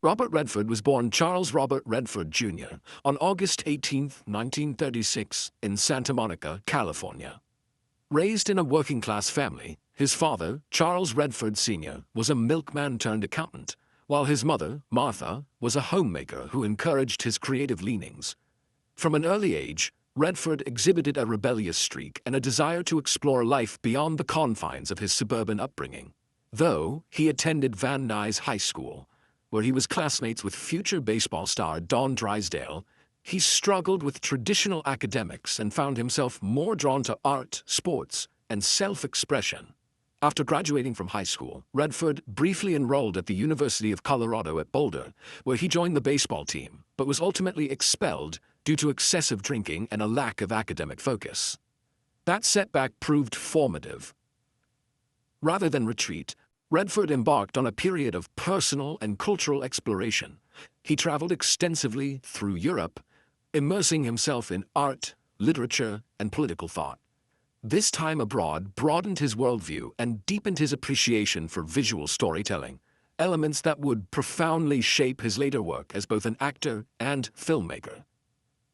Robert Redford was born Charles Robert Redford Jr. on August 18, 1936, in Santa Monica, California. Raised in a working-class family, his father, Charles Redford Sr., was a milkman turned accountant, while his mother, Martha, was a homemaker who encouraged his creative leanings. From an early age, Redford exhibited a rebellious streak and a desire to explore life beyond the confines of his suburban upbringing. Though he attended Van Nuys High School, where he was classmates with future baseball star Don Drysdale, he struggled with traditional academics and found himself more drawn to art, sports, and self-expression. After graduating from high school, Redford briefly enrolled at the University of Colorado at Boulder, where he joined the baseball team, but was ultimately expelled due to excessive drinking and a lack of academic focus. That setback proved formative. Rather than retreat, Redford embarked on a period of personal and cultural exploration. He traveled extensively through Europe, immersing himself in art, literature, and political thought. This time abroad broadened his worldview and deepened his appreciation for visual storytelling, elements that would profoundly shape his later work as both an actor and filmmaker.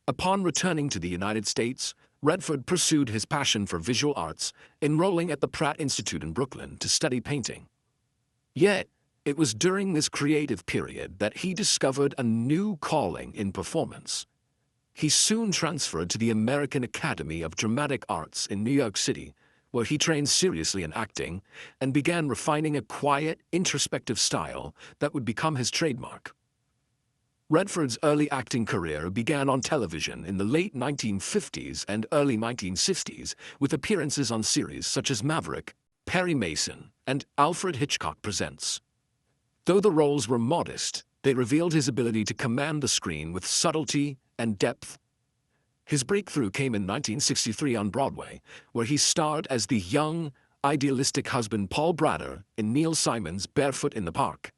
Upon returning to the United States, Redford pursued his passion for visual arts, enrolling at the Pratt Institute in Brooklyn to study painting. Yet, it was during this creative period that he discovered a new calling in performance. He soon transferred to the American Academy of Dramatic Arts in New York City, where he trained seriously in acting and began refining a quiet, introspective style that would become his trademark. Redford's early acting career began on television in the late 1950s and early 1960s with appearances on series such as Maverick, Perry Mason, and Alfred Hitchcock Presents. Though the roles were modest, they revealed his ability to command the screen with subtlety and depth. His breakthrough came in 1963 on Broadway, where he starred as the young, idealistic husband Paul Brader in Neil Simon's Barefoot in the Park.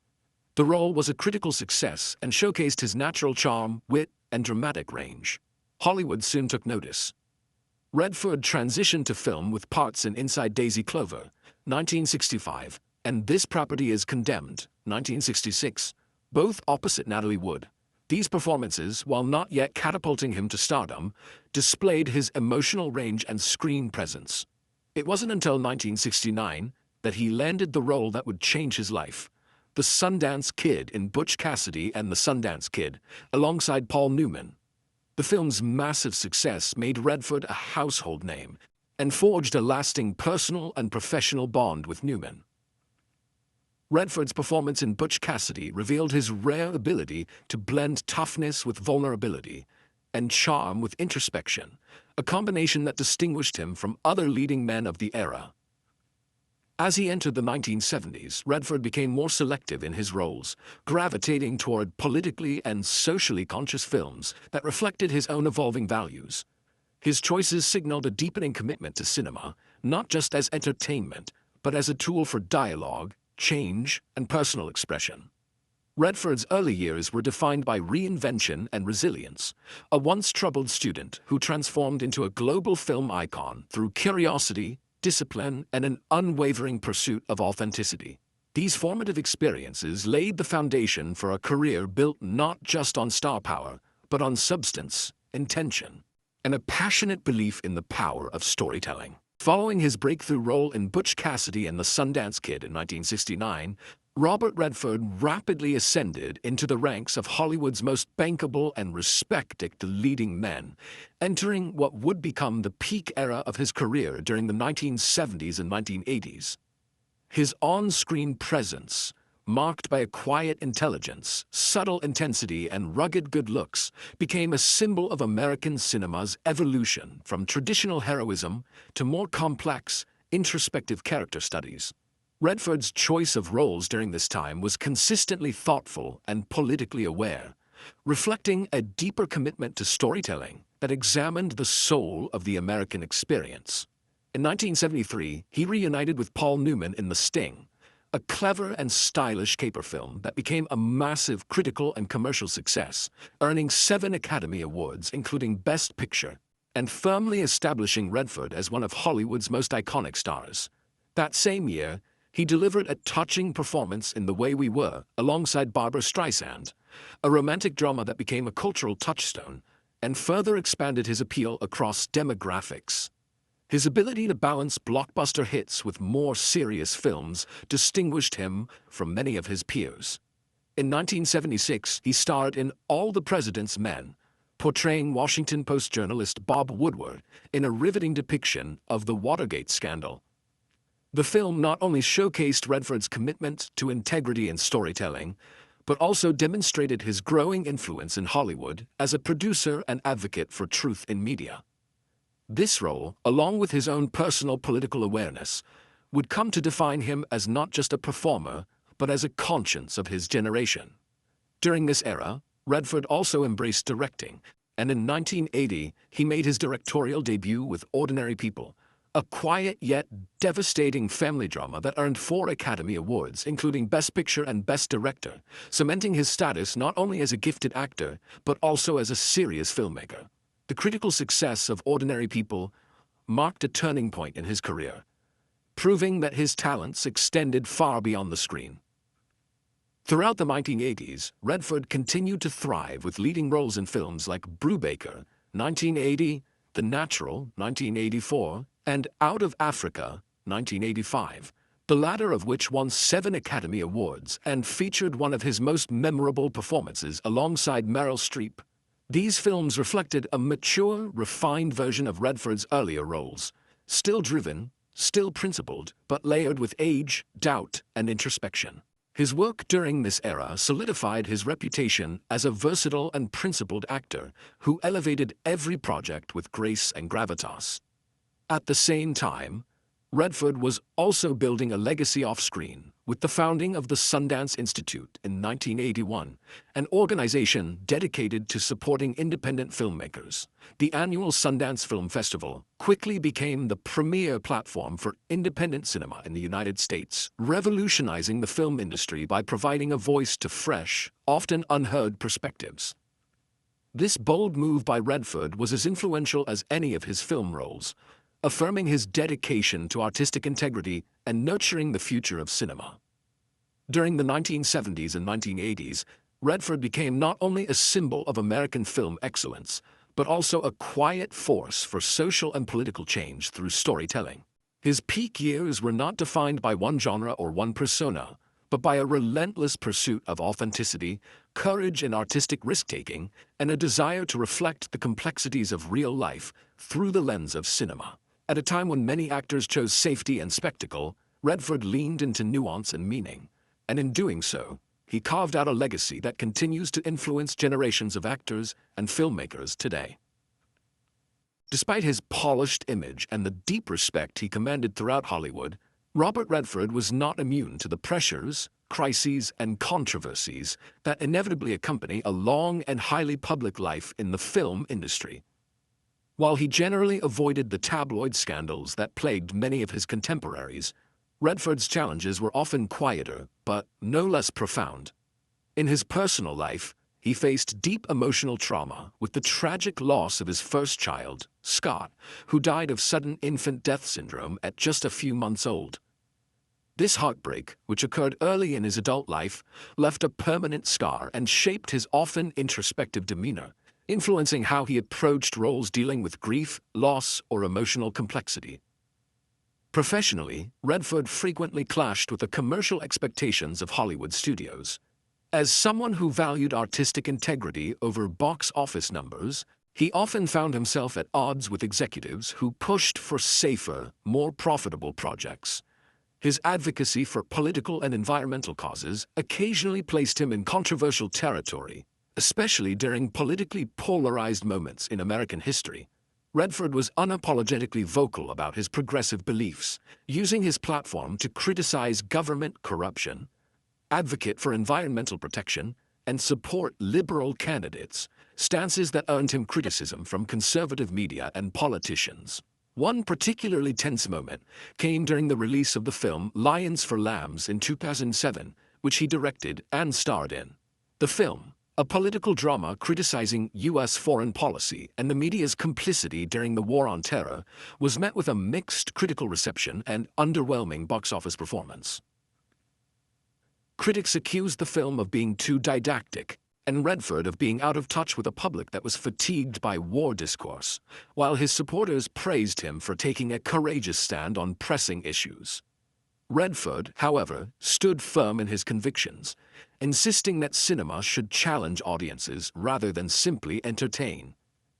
The role was a critical success and showcased his natural charm, wit, and dramatic range. Hollywood soon took notice. Redford transitioned to film with parts in Inside Daisy Clover, 1965, and This Property is Condemned, 1966, both opposite Natalie Wood. These performances, while not yet catapulting him to stardom, displayed his emotional range and screen presence. It wasn't until 1969 that he landed the role that would change his life, the Sundance Kid in Butch Cassidy and the Sundance Kid, alongside Paul Newman. The film's massive success made Redford a household name and forged a lasting personal and professional bond with Newman. Redford's performance in Butch Cassidy revealed his rare ability to blend toughness with vulnerability and charm with introspection, a combination that distinguished him from other leading men of the era. As he entered the 1970s, Redford became more selective in his roles, gravitating toward politically and socially conscious films that reflected his own evolving values. His choices signaled a deepening commitment to cinema, not just as entertainment, but as a tool for dialogue, change, and personal expression. Redford's early years were defined by reinvention and resilience, a once troubled student who transformed into a global film icon through curiosity, discipline, and an unwavering pursuit of authenticity. These formative experiences laid the foundation for a career built not just on star power, but on substance, intention, and a passionate belief in the power of storytelling. Following his breakthrough role in Butch Cassidy and the Sundance Kid in 1969, Robert Redford rapidly ascended into the ranks of Hollywood's most bankable and respected leading men, entering what would become the peak era of his career during the 1970s and 1980s. His on-screen presence, marked by a quiet intelligence, subtle intensity, and rugged good looks, became a symbol of American cinema's evolution from traditional heroism to more complex, introspective character studies. Redford's choice of roles during this time was consistently thoughtful and politically aware, reflecting a deeper commitment to storytelling that examined the soul of the American experience. In 1973, he reunited with Paul Newman in The Sting, a clever and stylish caper film that became a massive critical and commercial success, earning 7 Academy Awards, including Best Picture, and firmly establishing Redford as one of Hollywood's most iconic stars. That same year, He delivered a touching performance in The Way We Were alongside Barbra Streisand, a romantic drama that became a cultural touchstone and further expanded his appeal across demographics. His ability to balance blockbuster hits with more serious films distinguished him from many of his peers. In 1976, he starred in All the President's Men, portraying Washington Post journalist Bob Woodward in a riveting depiction of the Watergate scandal. The film not only showcased Redford's commitment to integrity in storytelling, but also demonstrated his growing influence in Hollywood as a producer and advocate for truth in media. This role, along with his own personal political awareness, would come to define him as not just a performer, but as a conscience of his generation. During this era, Redford also embraced directing, and in 1980 he made his directorial debut with Ordinary People, a quiet yet devastating family drama that earned 4 Academy Awards, including Best Picture and Best Director, cementing his status not only as a gifted actor, but also as a serious filmmaker. The critical success of Ordinary People marked a turning point in his career, proving that his talents extended far beyond the screen. Throughout the 1980s, Redford continued to thrive with leading roles in films like Brubaker, 1980, The Natural, 1984, and Out of Africa, 1985, the latter of which won 7 Academy Awards and featured one of his most memorable performances alongside Meryl Streep. These films reflected a mature, refined version of Redford's earlier roles, still driven, still principled, but layered with age, doubt, and introspection. His work during this era solidified his reputation as a versatile and principled actor who elevated every project with grace and gravitas. At the same time, Redford was also building a legacy off-screen with the founding of the Sundance Institute in 1981, an organization dedicated to supporting independent filmmakers. The annual Sundance Film Festival quickly became the premier platform for independent cinema in the United States, revolutionizing the film industry by providing a voice to fresh, often unheard perspectives. This bold move by Redford was as influential as any of his film roles, affirming his dedication to artistic integrity and nurturing the future of cinema. During the 1970s and 1980s, Redford became not only a symbol of American film excellence, but also a quiet force for social and political change through storytelling. His peak years were not defined by one genre or one persona, but by a relentless pursuit of authenticity, courage in artistic risk-taking, and a desire to reflect the complexities of real life through the lens of cinema. At a time when many actors chose safety and spectacle, Redford leaned into nuance and meaning, and in doing so, he carved out a legacy that continues to influence generations of actors and filmmakers today. Despite his polished image and the deep respect he commanded throughout Hollywood, Robert Redford was not immune to the pressures, crises, and controversies that inevitably accompany a long and highly public life in the film industry. While he generally avoided the tabloid scandals that plagued many of his contemporaries, Redford's challenges were often quieter, but no less profound. In his personal life, he faced deep emotional trauma with the tragic loss of his first child, Scott, who died of sudden infant death syndrome at just a few months old. This heartbreak, which occurred early in his adult life, left a permanent scar and shaped his often introspective demeanor, influencing how he approached roles dealing with grief, loss, or emotional complexity. Professionally, Redford frequently clashed with the commercial expectations of Hollywood studios. As someone who valued artistic integrity over box office numbers, he often found himself at odds with executives who pushed for safer, more profitable projects. His advocacy for political and environmental causes occasionally placed him in controversial territory, especially during politically polarized moments in American history. Redford was unapologetically vocal about his progressive beliefs, using his platform to criticize government corruption, advocate for environmental protection, and support liberal candidates, stances that earned him criticism from conservative media and politicians. One particularly tense moment came during the release of the film Lions for Lambs in 2007, which he directed and starred in. The film, a political drama criticizing U.S. foreign policy and the media's complicity during the War on Terror, was met with a mixed critical reception and underwhelming box office performance. Critics accused the film of being too didactic, and Redford of being out of touch with a public that was fatigued by war discourse, while his supporters praised him for taking a courageous stand on pressing issues. Redford, however, stood firm in his convictions, insisting that cinema should challenge audiences rather than simply entertain.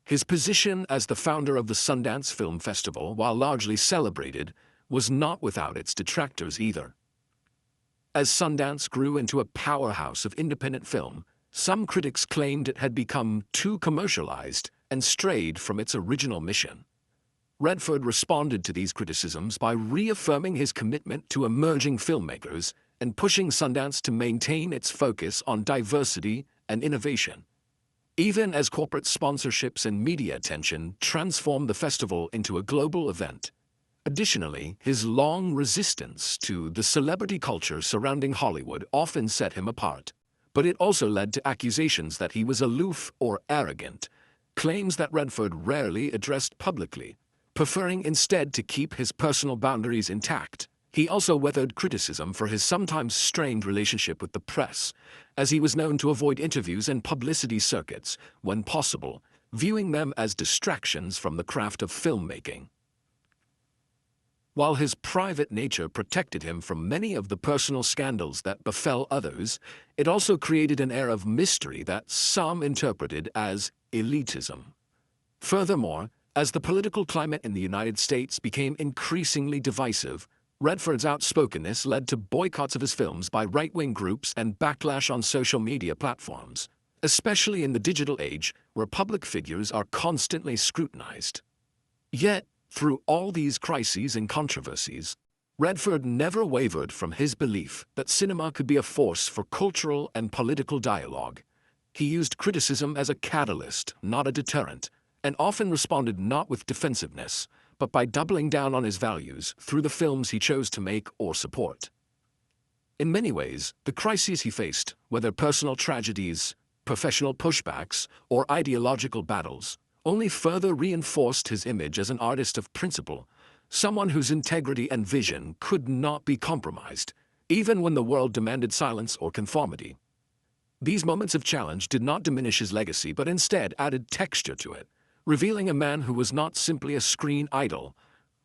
His position as the founder of the Sundance Film Festival, while largely celebrated, was not without its detractors either. As Sundance grew into a powerhouse of independent film, some critics claimed it had become too commercialized and strayed from its original mission. Redford responded to these criticisms by reaffirming his commitment to emerging filmmakers and pushing Sundance to maintain its focus on diversity and innovation. Even as corporate sponsorships and media attention transformed the festival into a global event. Additionally, his long resistance to the celebrity culture surrounding Hollywood often set him apart, but it also led to accusations that he was aloof or arrogant, claims that Redford rarely addressed publicly, preferring instead to keep his personal boundaries intact. He also weathered criticism for his sometimes strained relationship with the press, as he was known to avoid interviews and publicity circuits when possible, viewing them as distractions from the craft of filmmaking. While his private nature protected him from many of the personal scandals that befell others, it also created an air of mystery that some interpreted as elitism. Furthermore, as the political climate in the United States became increasingly divisive, Redford's outspokenness led to boycotts of his films by right-wing groups and backlash on social media platforms, especially in the digital age where public figures are constantly scrutinized. Yet, through all these crises and controversies, Redford never wavered from his belief that cinema could be a force for cultural and political dialogue. He used criticism as a catalyst, not a deterrent, and often responded not with defensiveness, but by doubling down on his values through the films he chose to make or support. In many ways, the crises he faced, whether personal tragedies, professional pushbacks, or ideological battles, only further reinforced his image as an artist of principle, someone whose integrity and vision could not be compromised, even when the world demanded silence or conformity. These moments of challenge did not diminish his legacy, but instead added texture to it, revealing a man who was not simply a screen idol,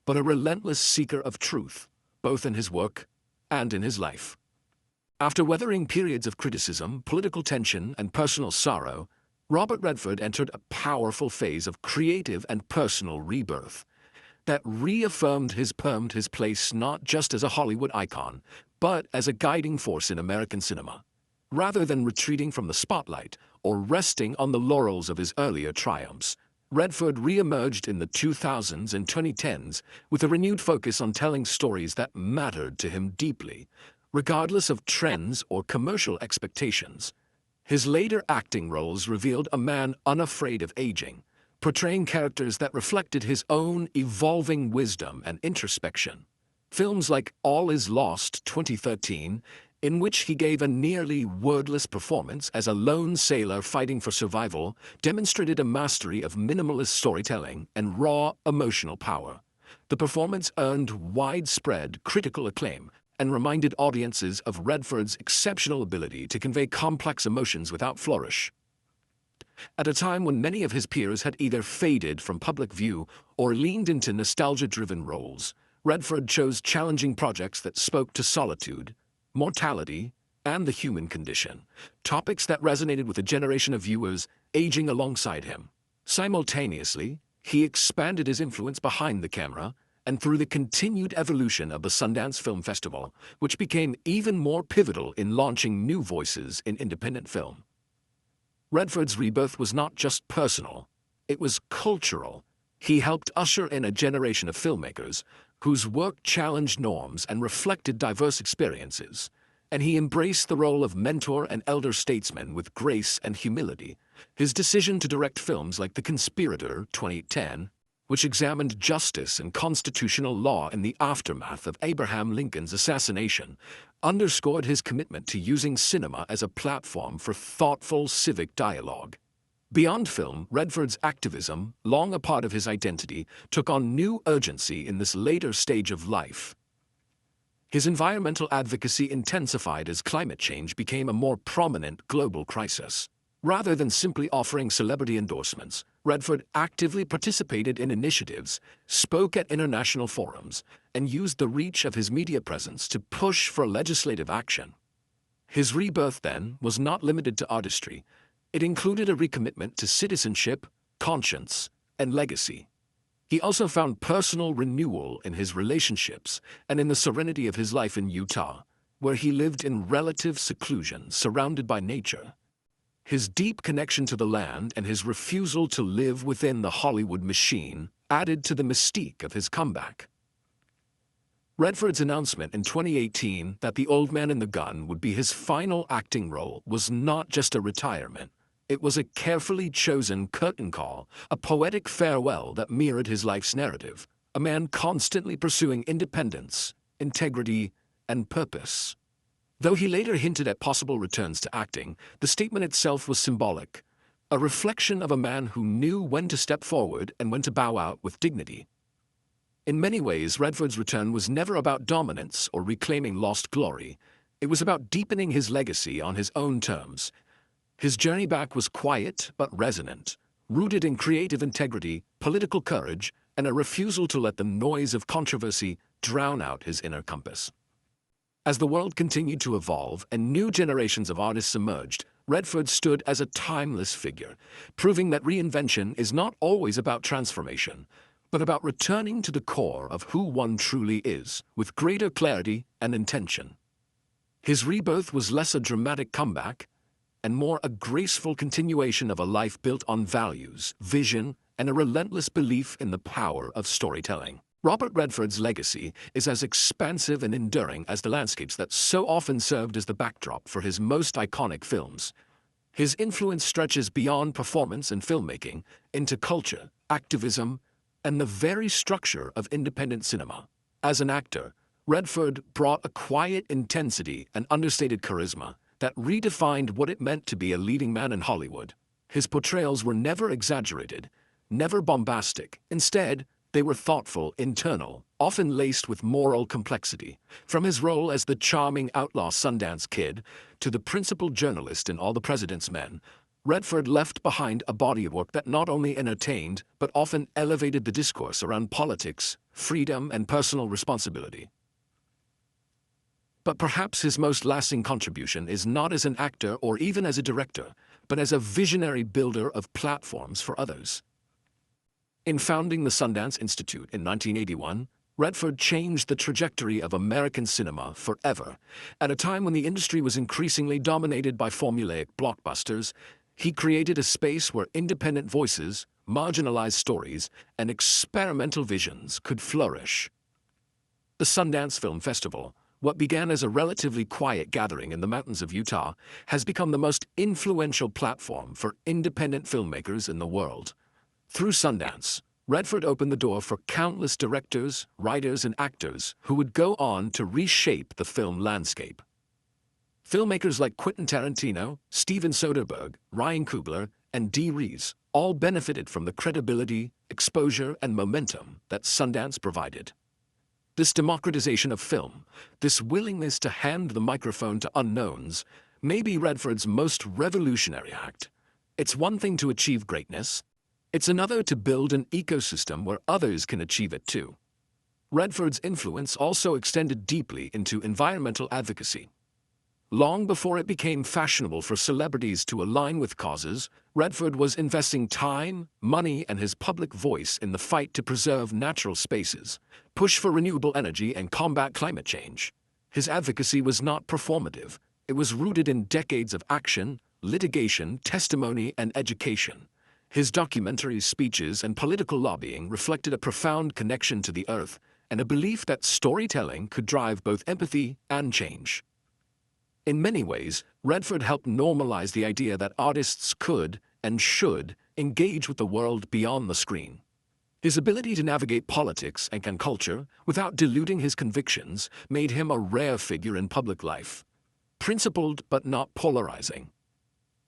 but a relentless seeker of truth, both in his work and in his life. After weathering periods of criticism, political tension, and personal sorrow, Robert Redford entered a powerful phase of creative and personal rebirth that reaffirmed his place not just as a Hollywood icon, but as a guiding force in American cinema. Rather than retreating from the spotlight or resting on the laurels of his earlier triumphs, Redford re-emerged in the 2000s and 2010s with a renewed focus on telling stories that mattered to him deeply, regardless of trends or commercial expectations. His later acting roles revealed a man unafraid of aging, portraying characters that reflected his own evolving wisdom and introspection. Films like All Is Lost 2013, in which he gave a nearly wordless performance as a lone sailor fighting for survival, demonstrated a mastery of minimalist storytelling and raw emotional power. The performance earned widespread critical acclaim and reminded audiences of Redford's exceptional ability to convey complex emotions without flourish. At a time when many of his peers had either faded from public view or leaned into nostalgia-driven roles, Redford chose challenging projects that spoke to solitude, mortality, and the human condition, topics that resonated with a generation of viewers aging alongside him. Simultaneously, he expanded his influence behind the camera and through the continued evolution of the Sundance Film Festival, which became even more pivotal in launching new voices in independent film. Redford's rebirth was not just personal, it was cultural. He helped usher in a generation of filmmakers whose work challenged norms and reflected diverse experiences, and he embraced the role of mentor and elder statesman with grace and humility. His decision to direct films like The Conspirator 2010, which examined justice and constitutional law in the aftermath of Abraham Lincoln's assassination, underscored his commitment to using cinema as a platform for thoughtful civic dialogue. Beyond film, Redford's activism, long a part of his identity, took on new urgency in this later stage of life. His environmental advocacy intensified as climate change became a more prominent global crisis. Rather than simply offering celebrity endorsements, Redford actively participated in initiatives, spoke at international forums, and used the reach of his media presence to push for legislative action. His rebirth, then, was not limited to artistry. It included a recommitment to citizenship, conscience, and legacy. He also found personal renewal in his relationships and in the serenity of his life in Utah, where he lived in relative seclusion, surrounded by nature. His deep connection to the land and his refusal to live within the Hollywood machine added to the mystique of his comeback. Redford's announcement in 2018 that The Old Man and the Gun would be his final acting role was not just a retirement. It was a carefully chosen curtain call, a poetic farewell that mirrored his life's narrative, a man constantly pursuing independence, integrity, and purpose. Though he later hinted at possible returns to acting, the statement itself was symbolic, a reflection of a man who knew when to step forward and when to bow out with dignity. In many ways, Redford's return was never about dominance or reclaiming lost glory. It was about deepening his legacy on his own terms. His journey back was quiet but resonant, rooted in creative integrity, political courage, and a refusal to let the noise of controversy drown out his inner compass. As the world continued to evolve and new generations of artists emerged, Redford stood as a timeless figure, proving that reinvention is not always about transformation, but about returning to the core of who one truly is, with greater clarity and intention. His rebirth was less a dramatic comeback and more a graceful continuation of a life built on values, vision, and a relentless belief in the power of storytelling. Robert Redford's legacy is as expansive and enduring as the landscapes that so often served as the backdrop for his most iconic films. His influence stretches beyond performance and filmmaking into culture, activism, and the very structure of independent cinema. As an actor, Redford brought a quiet intensity and understated charisma that redefined what it meant to be a leading man in Hollywood. His portrayals were never exaggerated, never bombastic. Instead, they were thoughtful, internal, often laced with moral complexity. From his role as the charming outlaw Sundance Kid to the principal journalist in All the President's Men, Redford left behind a body of work that not only entertained, but often elevated the discourse around politics, freedom, and personal responsibility. But perhaps his most lasting contribution is not as an actor or even as a director, but as a visionary builder of platforms for others. In founding the Sundance Institute in 1981, Redford changed the trajectory of American cinema forever. At a time when the industry was increasingly dominated by formulaic blockbusters, he created a space where independent voices, marginalized stories, and experimental visions could flourish. The Sundance Film Festival, what began as a relatively quiet gathering in the mountains of Utah, has become the most influential platform for independent filmmakers in the world. Through Sundance, Redford opened the door for countless directors, writers, and actors who would go on to reshape the film landscape. Filmmakers like Quentin Tarantino, Steven Soderbergh, Ryan Coogler, and Dee Rees all benefited from the credibility, exposure, and momentum that Sundance provided. This democratization of film, this willingness to hand the microphone to unknowns, may be Redford's most revolutionary act. It's one thing to achieve greatness. It's another to build an ecosystem where others can achieve it too. Redford's influence also extended deeply into environmental advocacy. Long before it became fashionable for celebrities to align with causes, Redford was investing time, money, and his public voice in the fight to preserve natural spaces, push for renewable energy, and combat climate change. His advocacy was not performative. It was rooted in decades of action, litigation, testimony, and education. His documentaries, speeches, and political lobbying reflected a profound connection to the earth and a belief that storytelling could drive both empathy and change. In many ways, Redford helped normalize the idea that artists could and should engage with the world beyond the screen. His ability to navigate politics and culture without diluting his convictions made him a rare figure in public life. Principled but not polarizing.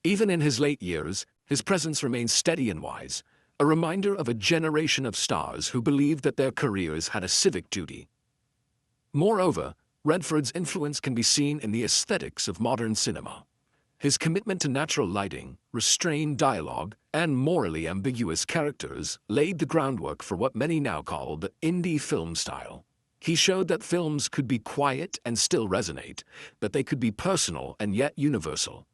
Even in his late years, his presence remains steady and wise, a reminder of a generation of stars who believed that their careers had a civic duty. Moreover, Redford's influence can be seen in the aesthetics of modern cinema. His commitment to natural lighting, restrained dialogue, and morally ambiguous characters laid the groundwork for what many now call the indie film style. He showed that films could be quiet and still resonate, that they could be personal and yet universal.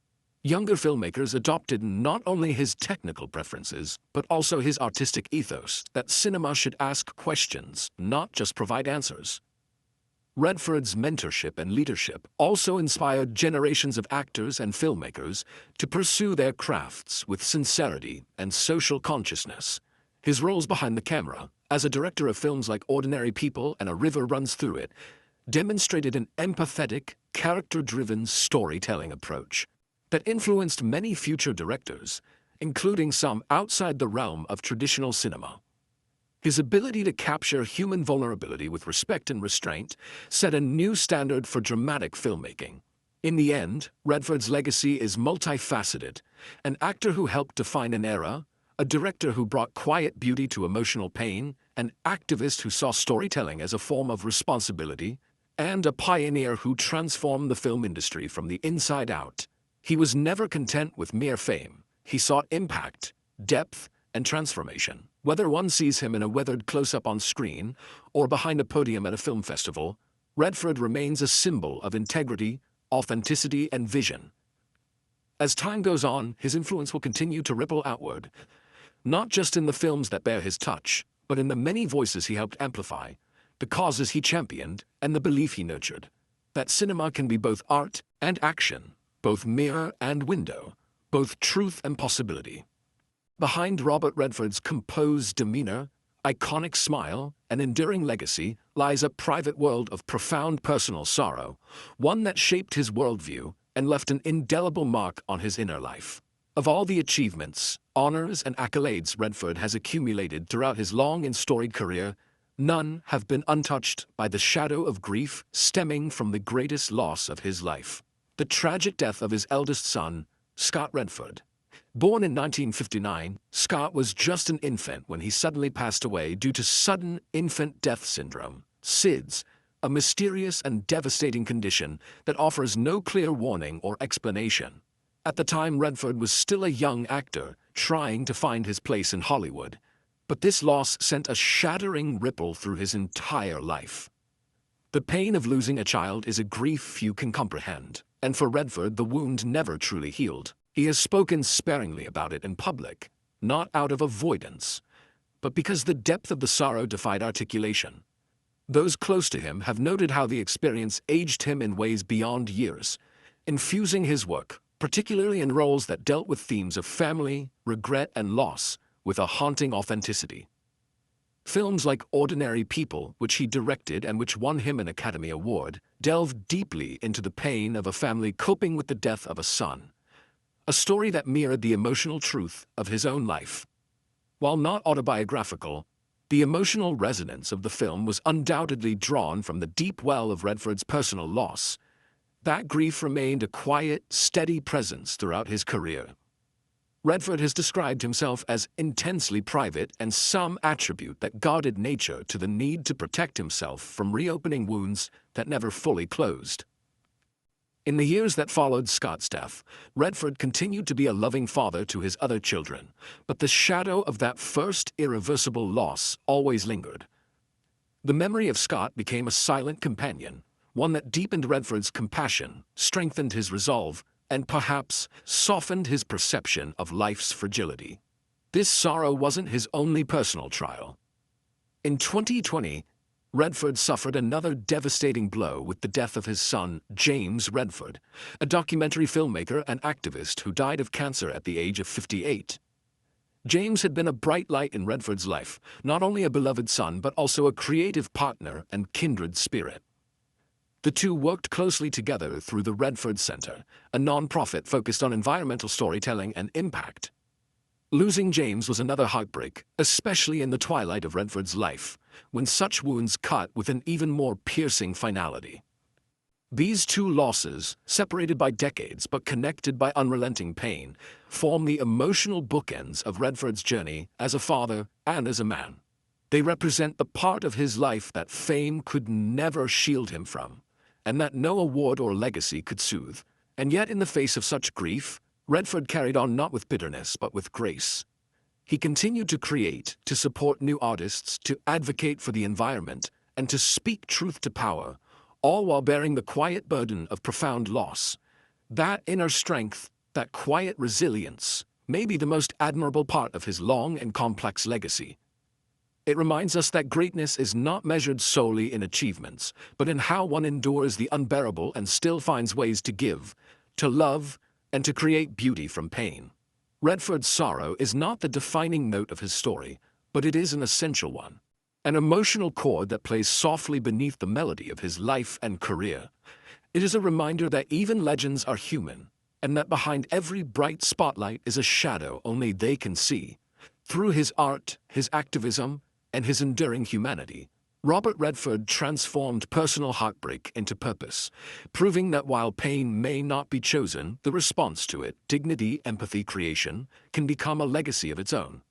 Younger filmmakers adopted not only his technical preferences, but also his artistic ethos that cinema should ask questions, not just provide answers. Redford's mentorship and leadership also inspired generations of actors and filmmakers to pursue their crafts with sincerity and social consciousness. His roles behind the camera, as a director of films like Ordinary People and A River Runs Through It, demonstrated an empathetic, character-driven storytelling approach that influenced many future directors, including some outside the realm of traditional cinema. His ability to capture human vulnerability with respect and restraint set a new standard for dramatic filmmaking. In the end, Redford's legacy is multifaceted: an actor who helped define an era, a director who brought quiet beauty to emotional pain, an activist who saw storytelling as a form of responsibility, and a pioneer who transformed the film industry from the inside out. He was never content with mere fame. He sought impact, depth, and transformation. Whether one sees him in a weathered close-up on screen or behind a podium at a film festival, Redford remains a symbol of integrity, authenticity, and vision. As time goes on, his influence will continue to ripple outward, not just in the films that bear his touch, but in the many voices he helped amplify, the causes he championed, and the belief he nurtured. That cinema can be both art and action, both mirror and window, both truth and possibility. Behind Robert Redford's composed demeanor, iconic smile, and enduring legacy lies a private world of profound personal sorrow, one that shaped his worldview and left an indelible mark on his inner life. Of all the achievements, honors, and accolades Redford has accumulated throughout his long and storied career, none have been untouched by the shadow of grief stemming from the greatest loss of his life: the tragic death of his eldest son, Scott Redford. Born in 1959, Scott was just an infant when he suddenly passed away due to sudden infant death syndrome, SIDS, a mysterious and devastating condition that offers no clear warning or explanation. At the time, Redford was still a young actor, trying to find his place in Hollywood. But this loss sent a shattering ripple through his entire life. The pain of losing a child is a grief few can comprehend, and for Redford, the wound never truly healed. He has spoken sparingly about it in public, not out of avoidance, but because the depth of the sorrow defied articulation. Those close to him have noted how the experience aged him in ways beyond years, infusing his work, particularly in roles that dealt with themes of family, regret, and loss, with a haunting authenticity. Films like Ordinary People, which he directed and which won him an Academy Award, delved deeply into the pain of a family coping with the death of a son, a story that mirrored the emotional truth of his own life. While not autobiographical, the emotional resonance of the film was undoubtedly drawn from the deep well of Redford's personal loss. That grief remained a quiet, steady presence throughout his career. Redford has described himself as intensely private, and some attribute that guarded nature to the need to protect himself from reopening wounds that never fully closed. In the years that followed Scott's death, Redford continued to be a loving father to his other children, but the shadow of that first irreversible loss always lingered. The memory of Scott became a silent companion, one that deepened Redford's compassion, strengthened his resolve, and perhaps softened his perception of life's fragility. This sorrow wasn't his only personal trial. In 2020, Redford suffered another devastating blow with the death of his son, James Redford, a documentary filmmaker and activist who died of cancer at the age of 58. James had been a bright light in Redford's life, not only a beloved son but also a creative partner and kindred spirit. The two worked closely together through the Redford Center, a nonprofit focused on environmental storytelling and impact. Losing James was another heartbreak, especially in the twilight of Redford's life, when such wounds cut with an even more piercing finality. These two losses, separated by decades but connected by unrelenting pain, form the emotional bookends of Redford's journey as a father and as a man. They represent the part of his life that fame could never shield him from, and that no award or legacy could soothe. And yet, in the face of such grief, Redford carried on not with bitterness but with grace. He continued to create, to support new artists, to advocate for the environment, and to speak truth to power, all while bearing the quiet burden of profound loss. That inner strength, that quiet resilience, may be the most admirable part of his long and complex legacy. It reminds us that greatness is not measured solely in achievements, but in how one endures the unbearable and still finds ways to give, to love, and to create beauty from pain. Redford's sorrow is not the defining note of his story, but it is an essential one. An emotional chord that plays softly beneath the melody of his life and career. It is a reminder that even legends are human, and that behind every bright spotlight is a shadow only they can see. Through his art, his activism, and his enduring humanity, Robert Redford transformed personal heartbreak into purpose, proving that while pain may not be chosen, the response to it, dignity, empathy, creation, can become a legacy of its own.